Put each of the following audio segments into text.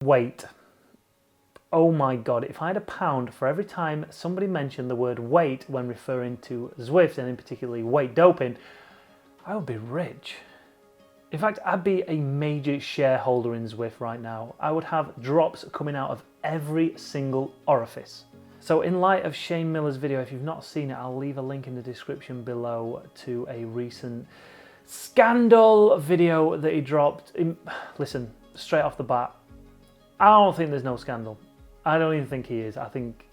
Weight. Oh my God, if I had £1 for every time somebody mentioned the word weight when referring to Zwift, and in particularly weight doping, I would be rich. In fact, I'd be a major shareholder in Zwift right now. I would have drops coming out of every single orifice. So in light of Shane Miller's video, if you've not seen it, I'll leave a link in the description below to a recent scandal video that he dropped. Listen, straight off the bat, I don't think there's no scandal. I don't even think he is. I think,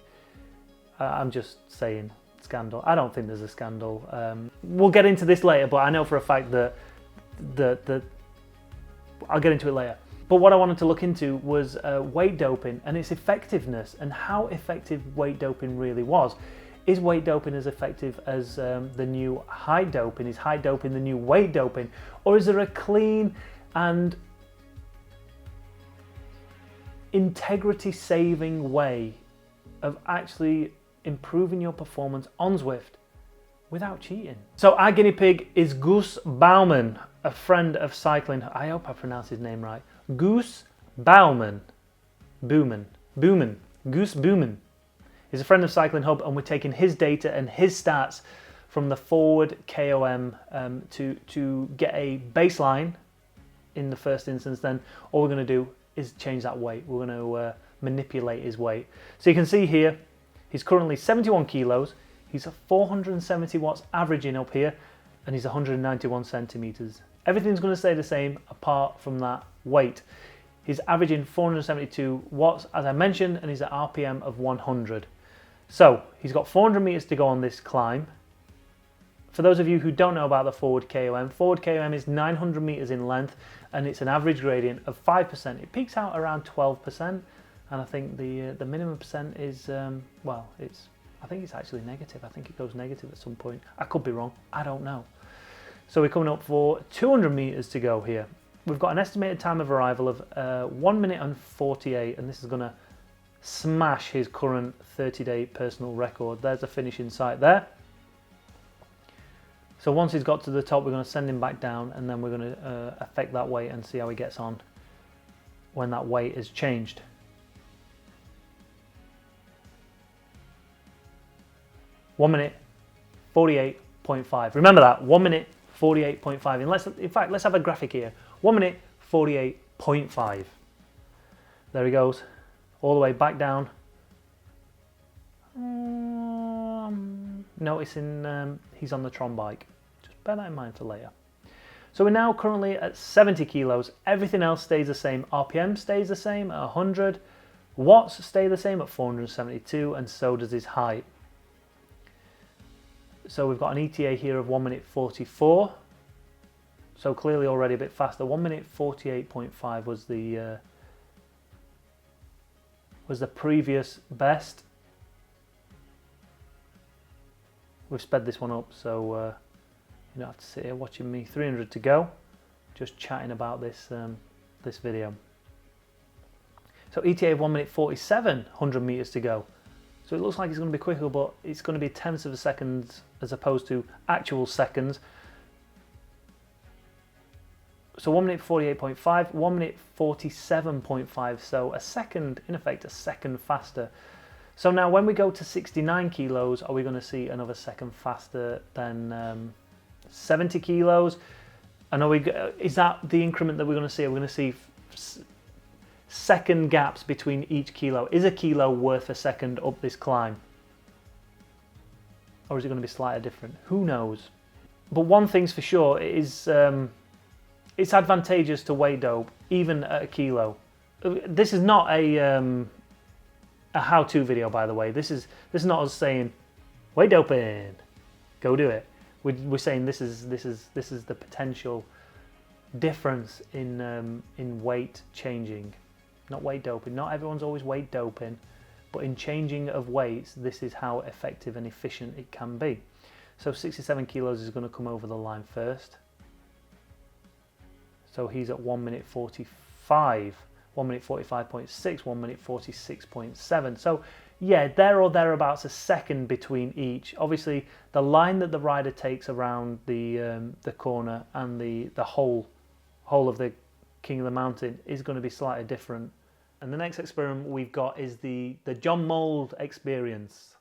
I'm just saying scandal. I don't think there's a scandal. We'll get into this later, but I know for a fact that I'll get into it later. But what I wanted to look into was weight doping and its effectiveness, and how effective weight doping really was. Is weight doping as effective as the new height doping? Is height doping the new weight doping? Or is there a clean and integrity-saving way of actually improving your performance on Zwift without cheating? So our guinea pig is Guus Bouman, a friend of cycling. I hope I pronounced his name right. Guus Bouman. Guus Bouman. He's a friend of CyclingHub, and we're taking his data and his stats from the forward KOM to get a baseline in the first instance. Then all we're going to do is change that weight. We're going to manipulate his weight. So you can see here, he's currently 71 kilos. He's 470 watts averaging up here, and he's 191 centimeters. Everything's going to stay the same apart from that weight. He's averaging 472 watts, as I mentioned, and he's at RPM of 100. So he's got 400 meters to go on this climb. For those of you who don't know about the forward KOM is 900 meters in length, and it's an average gradient of 5%. It peaks out around 12%, and I think the minimum percent is, well, I think it's actually negative. I think it goes negative at some point. I could be wrong. I don't know. So we're coming up for 200 meters to go here. We've got an estimated time of arrival of 1 minute and 48, and this is going to smash his current 30-day personal record. There's a finish in sight there. So once he's got to the top, we're going to send him back down, and then we're going to affect that weight and see how he gets on when that weight is changed. One minute 48.5. Remember that, 1 minute 48.5. In fact, let's have a graphic here. 1 minute 48.5. There he goes, all the way back down. Noticing he's on the Tron bike. Just bear that in mind for later. So we're now currently at 70 kilos. Everything else stays the same. RPM stays the same at 100. Watts stay the same at 472, and so does his height. So we've got an ETA here of 1 minute 44. So clearly already a bit faster. 1 minute 48.5 was the previous best. We've sped this one up, so you don't have to sit here watching me. 300 to go. Just chatting about this this video. So ETA of 1 minute 47, 100 meters to go. So it looks like it's going to be quicker, but it's going to be tenths of a second as opposed to actual seconds. So 1 minute 48.5, 1 minute 47.5, so a second, in effect, a second faster. So now when we go to 69 kilos, are we going to see another second faster than 70 kilos? And is that the increment that we're going to see? Are we going to see second gaps between each kilo? Is a kilo worth a second up this climb? Or is it going to be slightly different? Who knows? But one thing's for sure, it is it's advantageous to weight dope even at a kilo. This is not a how-to video, by the way. This is not us saying weight doping, go do it. We're saying this is the potential difference in weight changing. Not weight doping. Not everyone's always weight doping, but in changing of weights, this is how effective and efficient it can be. So 67 kilos is going to come over the line first. So he's at 1 minute 45, 1 minute 45.6, 1 minute 46.7. So yeah, there or thereabouts a second between each. Obviously, the line that the rider takes around the corner and the whole of the King of the Mountain is going to be slightly different And the next experiment we've got is the Jon Mould experience.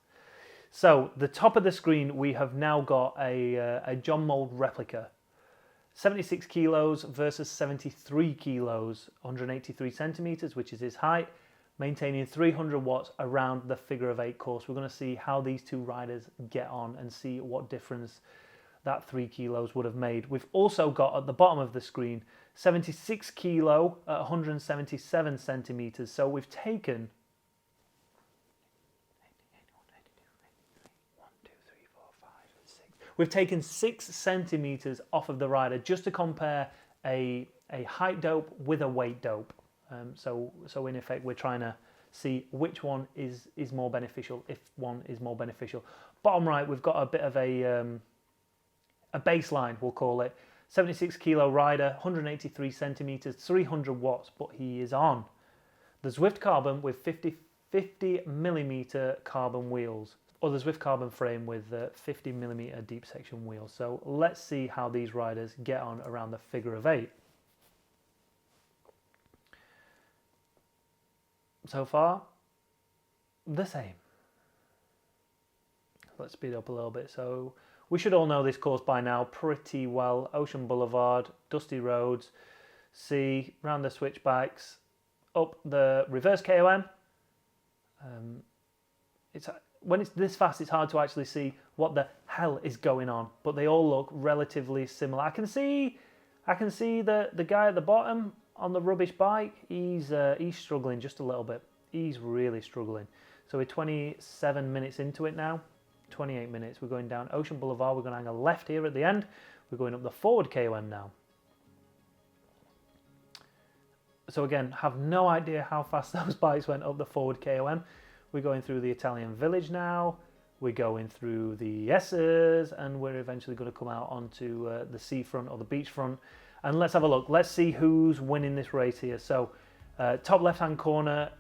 So the top of the screen, we have now got a Jon Mould replica. 76 kilos versus 73 kilos, 183 centimeters, which is his height, maintaining 300 watts around the figure of 8 course. We're going to see how these two riders get on and see what difference that 3 kilos would have made. We've also got at the bottom of the screen 76 kilo at 177 centimeters. So we've taken 6 centimeters off of the rider just to compare a height dope with a weight dope. So in effect, we're trying to see which one is more beneficial, if one is more beneficial. Bottom right, we've got a bit of a baseline, we'll call it. 76 kilo rider, 183 centimeters, 300 watts, but he is on the Zwift Carbon with 50 millimeter carbon wheels, or the Zwift Carbon frame with 50 millimeter deep section wheels. So let's see how these riders get on around the figure of 8. So far, the same. Let's speed up a little bit. So we should all know this course by now pretty well. Ocean Boulevard, dusty roads, sea, round the switchbacks, up the reverse KOM. When it's this fast, it's hard to actually see what the hell is going on, but they all look relatively similar. I can see the guy at the bottom on the rubbish bike. He's struggling just a little bit. He's really struggling. So we're 27 minutes into it now. 28 minutes. We're going down Ocean Boulevard. We're going to hang a left here at the end. We're going up the forward KOM now. So again, have no idea how fast those bikes went up the forward KOM. We're going through the Italian village now. We're going through the S's, and we're eventually going to come out onto the seafront or the beachfront. And let's have a look. Let's see who's winning this race here. So top left-hand corner,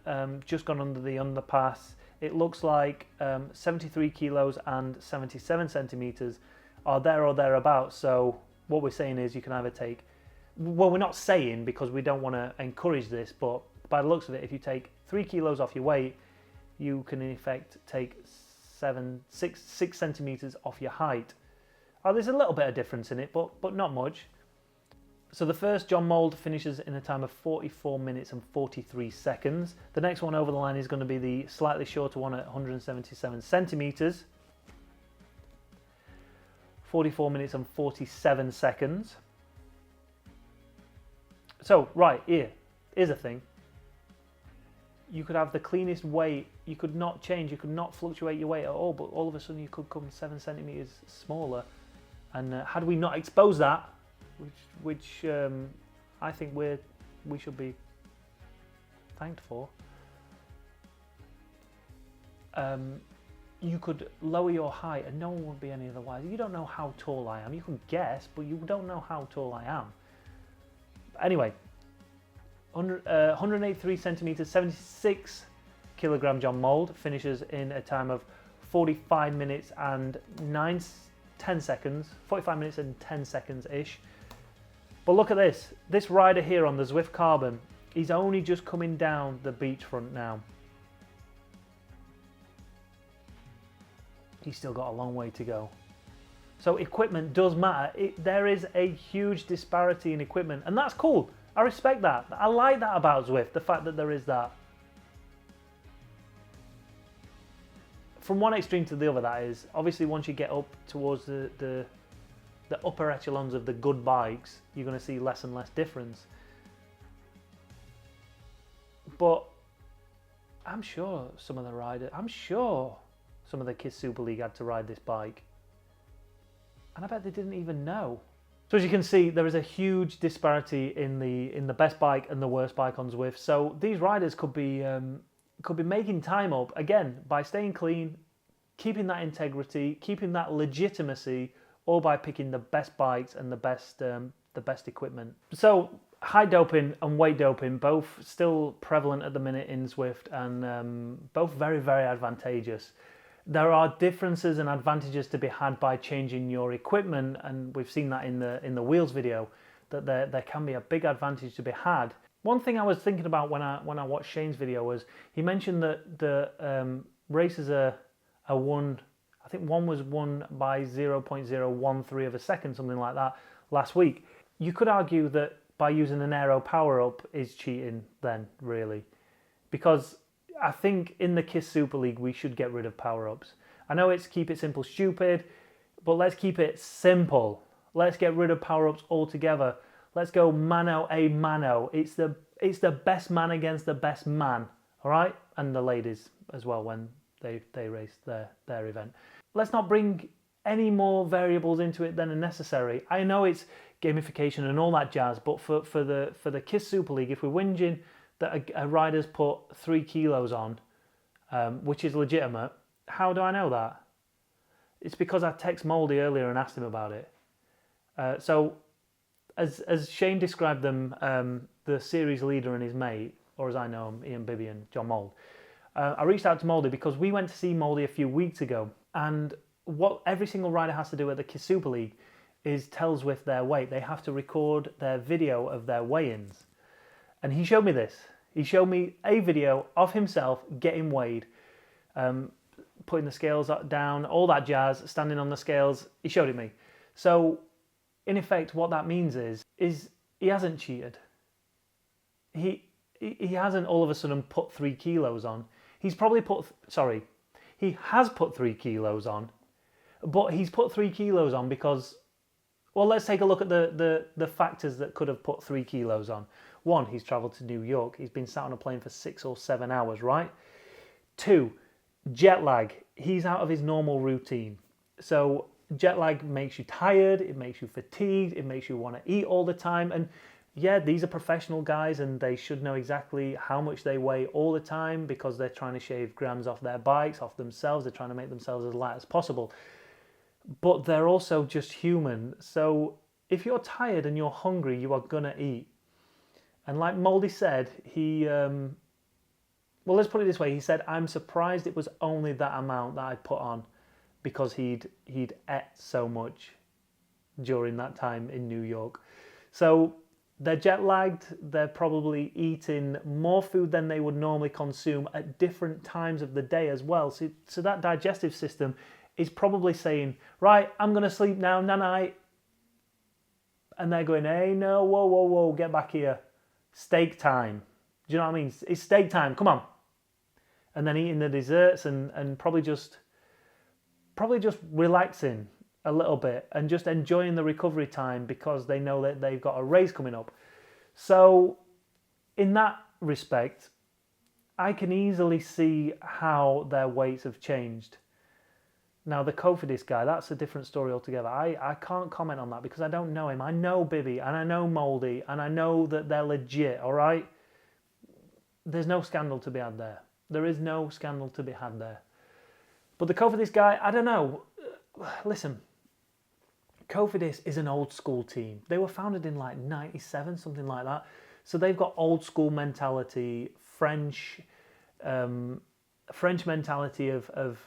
just gone under the underpass. It looks like 73 kilos and 77 centimeters are there or thereabouts. So what we're saying is you can either take, well, we're not saying because we don't want to encourage this, but by the looks of it, if you take 3 kilos off your weight, you can in effect take 6 centimeters off your height. Oh, there's a little bit of difference in it, but not much. So the first Jon Mould finishes in a time of 44 minutes and 43 seconds. The next one over the line is going to be the slightly shorter one at 177 centimeters. 44 minutes and 47 seconds. So, right, here's a thing. You could have the cleanest weight, you could not change, you could not fluctuate your weight at all, but all of a sudden you could come 7 centimeters smaller. And had we not exposed that, which I think we should be thanked for, you could lower your height and no one would be any otherwise. You don't know how tall I am. You can guess, but you don't know how tall I am. Anyway, 183 centimeters, 76 kilogram Jon Mould finishes in a time of 45 minutes and 10 seconds, 45 minutes and 10 seconds ish. But look at this. This rider here on the Zwift Carbon, he's only just coming down the beachfront now. He's still got a long way to go. So equipment does matter. There is a huge disparity in equipment, and that's cool. I respect that. I like that about Zwift, the fact that there is that. From one extreme to the other, that is. Obviously, once you get up towards the upper echelons of the good bikes, you're going to see less and less difference. But I'm sure some of the Kiss Super League had to ride this bike. And I bet they didn't even know. So as you can see, there is a huge disparity in the best bike and the worst bike on Zwift. So these riders could be making time up, again, by staying clean, keeping that integrity, keeping that legitimacy, or by picking the best bikes and the best equipment. So high doping and weight doping, both still prevalent at the minute in Zwift, and both very, very advantageous. There are differences and advantages to be had by changing your equipment, and we've seen that in the wheels video, that there can be a big advantage to be had One thing I was thinking about when I watched Shane's video was he mentioned that the races are won. I think one was won by 0.013 of a second, something like that, last week. You could argue that by using an aero power-up is cheating then, really. Because I think in the KISS Super League, we should get rid of power-ups. I know it's keep it simple, stupid, but let's keep it simple. Let's get rid of power-ups altogether. Let's go mano a mano. It's the best man against the best man, all right? And the ladies as well when they race their event. Let's not bring any more variables into it than are necessary. I know it's gamification and all that jazz, but for the KISS Super League, if we're whinging that a rider's put 3 kilos on, which is legitimate, how do I know that? It's because I texted Mouldy earlier and asked him about it. So as Shane described them, the series leader and his mate, or as I know him, Ian Bibby and Jon Mould, I reached out to Mouldy because we went to see Mouldy a few weeks ago, and what every single rider has to do at the KISS Super League is tell Zwift their weight. They have to record their video of their weigh-ins. And he showed me this. He showed me a video of himself getting weighed, putting the scales down, all that jazz, standing on the scales. He showed it me. So in effect, what that means is he hasn't cheated. He hasn't all of a sudden put 3 kilos on. He has put 3 kilos on, but he's put 3 kilos on because, well, let's take a look at the factors that could have put 3 kilos on. 1, he's travelled to New York. He's been sat on a plane for 6 or 7 hours, right? 2, jet lag. He's out of his normal routine. So jet lag makes you tired, it makes you fatigued, it makes you want to eat all the time. And yeah, these are professional guys and they should know exactly how much they weigh all the time because they're trying to shave grams off their bikes, off themselves. They're trying to make themselves as light as possible. But they're also just human. So if you're tired and you're hungry, you are going to eat. And like Mouldy said, well, let's put it this way. He said, I'm surprised it was only that amount that I put on because he'd ate so much during that time in New York. So they're jet lagged. They're probably eating more food than they would normally consume at different times of the day as well. So that digestive system is probably saying, right, I'm going to sleep now, night. And they're going, hey, no, whoa, get back here. Steak time. Do you know what I mean? It's steak time, come on. And then eating the desserts and probably just relaxing a little bit and just enjoying the recovery time because they know that they've got a race coming up. So in that respect, I can easily see how their weights have changed. Now the Cofidis guy, that's a different story altogether. I can't comment on that because I don't know him. I know Bibby and I know Mouldy and I know that they're legit, all right? There's no scandal to be had there. There is no scandal to be had there. But the Cofidis guy, I don't know. Listen, Cofidis is an old school team. They were founded in like 97, something like that. So they've got old school mentality, French mentality of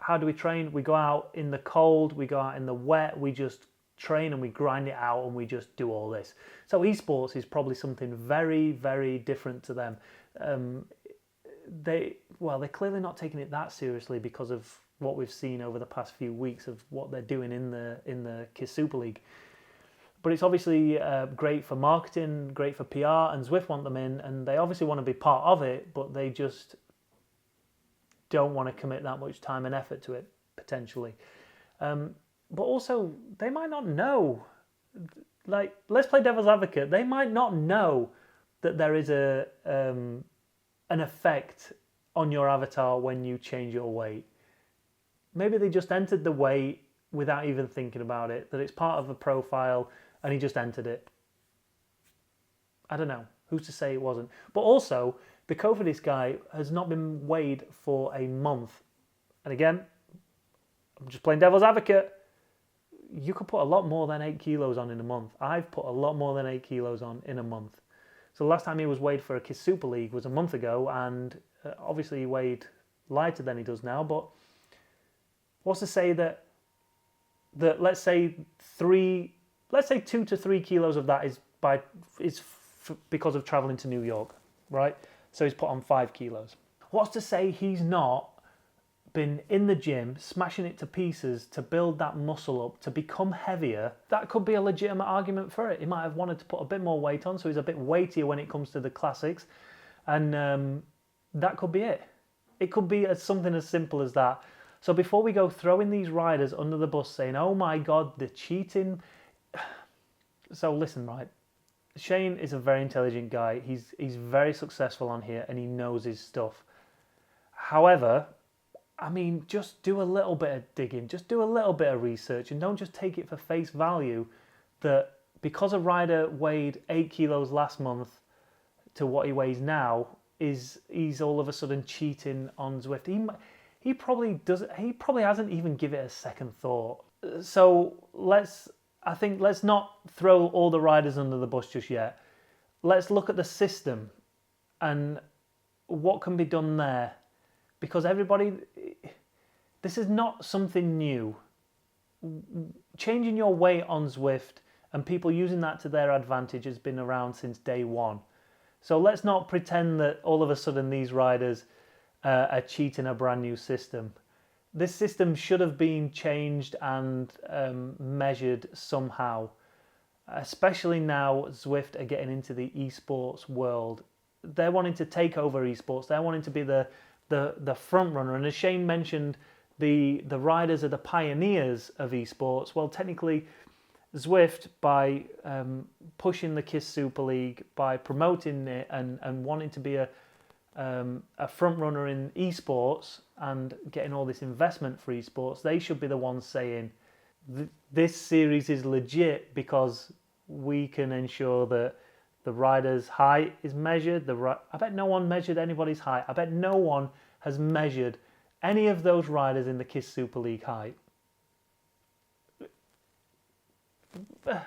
how do we train? We go out in the cold, we go out in the wet, we just train and we grind it out and we just do all this. So esports is probably something very, very different to them. They're clearly not taking it that seriously because of what we've seen over the past few weeks of what they're doing in the KISS Super League. But it's obviously great for marketing, great for PR, and Zwift want them in, and they obviously want to be part of it, but they just don't want to commit that much time and effort to it, potentially. But also, they might not know. Like, let's play devil's advocate. They might not know that there is an effect on your avatar when you change your weight. Maybe they just entered the weight without even thinking about it, that it's part of a profile, and he just entered it. I don't know. Who's to say it wasn't? But also, the Cofidis guy has not been weighed for a month. And again, I'm just playing devil's advocate. You could put a lot more than 8 kilos on in a month. I've put a lot more than 8 kilos on in a month. So the last time he was weighed for a KISS Super League was a month ago, and obviously he weighed lighter than he does now. But what's to say that let's say 2 to 3 kilos of that is because of travelling to New York, right? So he's put on 5 kilos. What's to say he's not been in the gym, smashing it to pieces to build that muscle up, to become heavier? That could be a legitimate argument for it. He might have wanted to put a bit more weight on, so he's a bit weightier when it comes to the classics. And that could be it. It could be something as simple as that. So before we go throwing these riders under the bus saying, oh my God, they're cheating. So listen, right. Shane is a very intelligent guy. He's very successful on here and he knows his stuff. However, I mean, just do a little bit of digging, just do a little bit of research, and don't just take it for face value that because a rider weighed 8 kilos last month to what he weighs now, he's all of a sudden cheating on Zwift. He probably hasn't even given it a second thought. So let's not throw all the riders under the bus just yet. Let's look at the system and what can be done there. Because this is not something new. Changing your weight on Zwift and people using that to their advantage has been around since day one. So let's not pretend that all of a sudden these riders are cheating a brand new system. This system should have been changed and measured somehow, especially now Zwift are getting into the esports world. They're wanting to take over esports. They're wanting to be the front runner. And as Shane mentioned, the riders are the pioneers of esports. Well, technically, Zwift, by pushing the KISS Super League, by promoting it and wanting to be a front runner in esports and getting all this investment for esports, they should be the ones saying this series is legit because we can ensure that the rider's height is measured. I bet no one measured anybody's height. I bet no one has measured any of those riders in the KISS Super League height. And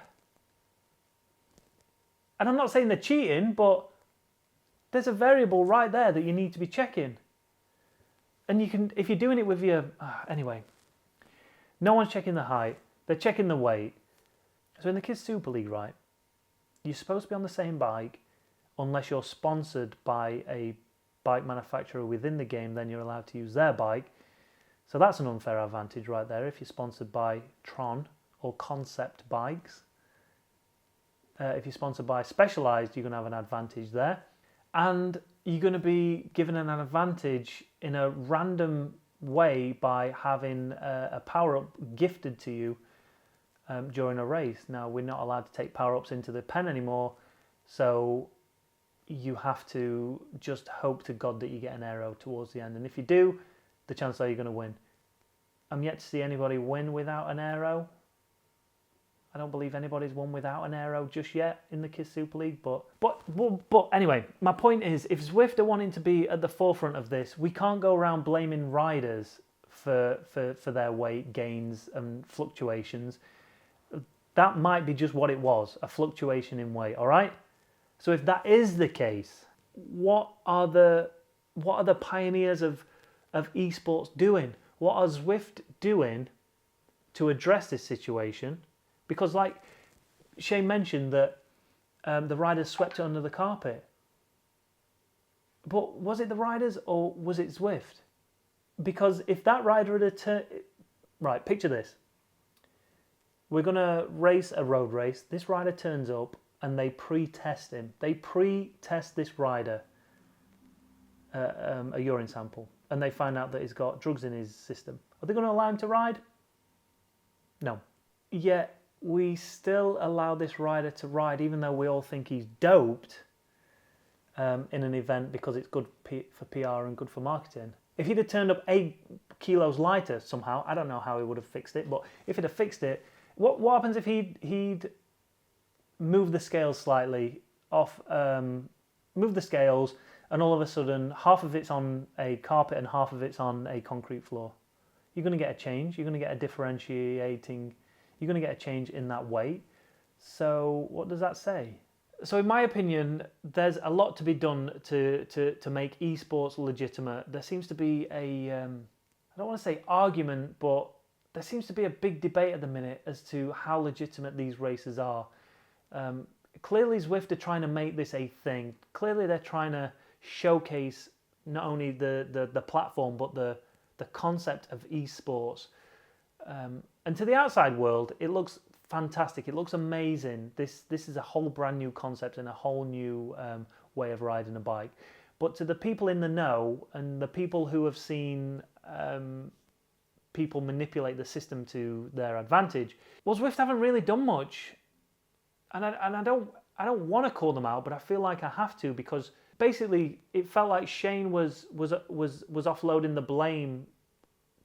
I'm not saying they're cheating, but there's a variable right there that you need to be checking. And you can, if you're doing it with your... anyway, no one's checking the height. They're checking the weight. So in the KISS Super League, right, you're supposed to be on the same bike unless you're sponsored by a bike manufacturer within the game, then you're allowed to use their bike. So that's an unfair advantage right there if you're sponsored by Tron or Concept Bikes. If you're sponsored by Specialized, you're going to have an advantage there. And you're going to be given an advantage in a random way by having a power-up gifted to you during a race. Now, we're not allowed to take power-ups into the pen anymore, so you have to just hope to God that you get an aero towards the end. And if you do, the chances are you're going to win. I'm yet to see anybody win without an aero. I don't believe anybody's won without an aero just yet in the KISS Super League. But anyway, my point is, if Zwift are wanting to be at the forefront of this, we can't go around blaming riders for their weight gains and fluctuations. That might be just what it was, a fluctuation in weight, all right? So if that is the case, what are the pioneers of esports doing? What are Zwift doing to address this situation? Because like Shane mentioned that the riders swept it under the carpet. But was it the riders or was it Zwift? Because if that rider had turned... Right, picture this. We're going to race a road race. This rider turns up and they pre-test him. They pre-test this rider, a urine sample, and they find out that he's got drugs in his system. Are they going to allow him to ride? No. Yet we still allow this rider to ride, even though we all think he's doped in an event because it's good for PR and good for marketing. If he'd have turned up 8 kilos lighter somehow, I don't know how he would have fixed it, but if he'd have fixed it, what happens if he'd move the scales slightly off, move the scales, and all of a sudden half of it's on a carpet and half of it's on a concrete floor? You're going to get a change. You're going to get a differentiating. You're going to get a change in that weight. So what does that say? So in my opinion, there's a lot to be done to make esports legitimate. There seems to be a, I don't want to say argument, but there seems to be a big debate at the minute as to how legitimate these races are. clearly Zwift are trying to make this a thing. Clearly they're trying to showcase not only the platform, but the concept of esports. And to the outside world, it looks fantastic. It looks amazing. This is a whole brand new concept and a whole new way of riding a bike. But to the people in the know and the people who have seen people manipulate the system to their advantage, well, Zwift haven't really done much. And I don't want to call them out, but I feel like I have to, because basically it felt like Shane was offloading the blame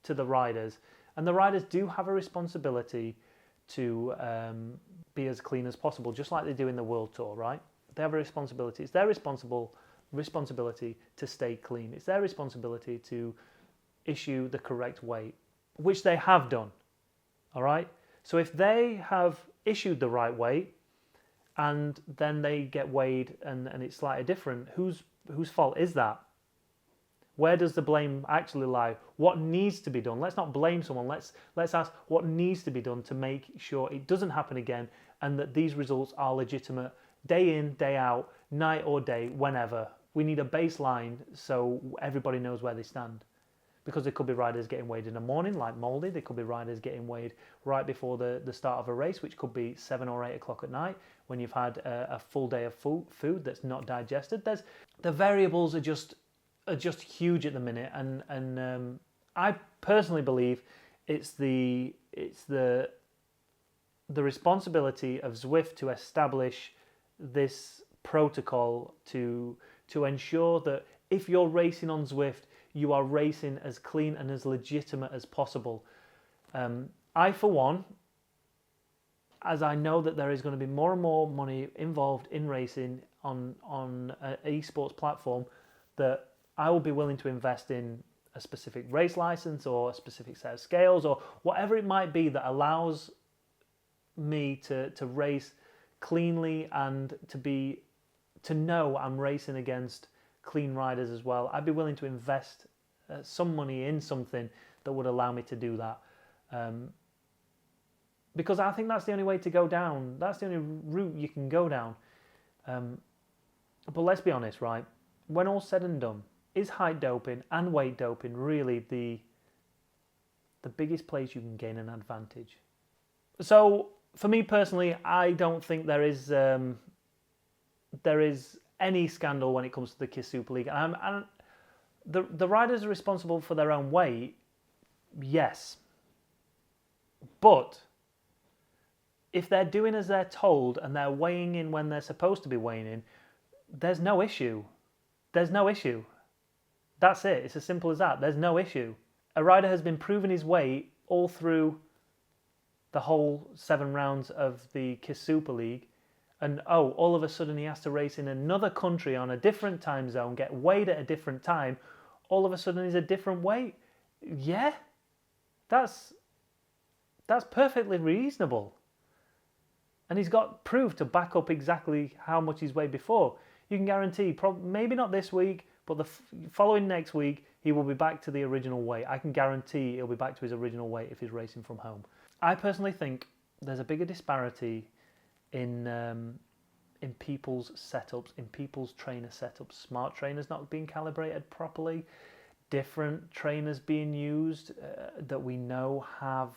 to the riders, and the riders do have a responsibility to be as clean as possible, just like they do in the World Tour, right? They have a responsibility. It's their responsibility to stay clean. It's their responsibility to issue the correct weight, which they have done, all right? So if they have issued the right weight and then they get weighed and it's slightly different, whose fault is that? Where does the blame actually lie? What needs to be done? Let's not blame someone. Let's ask what needs to be done to make sure it doesn't happen again, and that these results are legitimate day in, day out, night or day, whenever. We need a baseline so everybody knows where they stand. Because there could be riders getting weighed in the morning, like Mouldy. There could be riders getting weighed right before the start of a race, which could be 7 or 8 o'clock at night, when you've had a full day of food that's not digested. The variables are just huge at the minute, and I personally believe it's the responsibility of Zwift to establish this protocol to ensure that if you're racing on Zwift, you are racing as clean and as legitimate as possible. I, for one, as I know that there is going to be more and more money involved in racing on an esports platform, that I will be willing to invest in a specific race license or a specific set of scales or whatever it might be that allows me to race cleanly and to know I'm racing against clean riders as well. I'd be willing to invest some money in something that would allow me to do that, because I think that's the only way to go down. That's the only route you can go down. But let's be honest, right? When all's said and done, is height doping and weight doping really the biggest place you can gain an advantage? So for me personally, I don't think there is any scandal when it comes to the KISS Super League. And the riders are responsible for their own weight, yes. But if they're doing as they're told and they're weighing in when they're supposed to be weighing in, there's no issue. There's no issue. That's it. It's as simple as that. There's no issue. A rider has been proving his weight all through the whole 7 rounds of the KISS Super League. And all of a sudden he has to race in another country on a different time zone, get weighed at a different time. All of a sudden he's a different weight. Yeah, that's perfectly reasonable. And he's got proof to back up exactly how much he's weighed before. You can guarantee, maybe not this week, but the following next week, he will be back to the original weight. I can guarantee he'll be back to his original weight if he's racing from home. I personally think there's a bigger disparity in people's setups, in people's trainer setups. Smart trainers not being calibrated properly, different trainers being used that we know have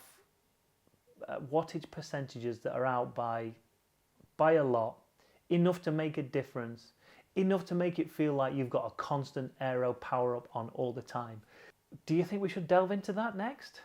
wattage percentages that are out by a lot, enough to make a difference, enough to make it feel like you've got a constant aero power up on all the time. Do you think we should delve into that next?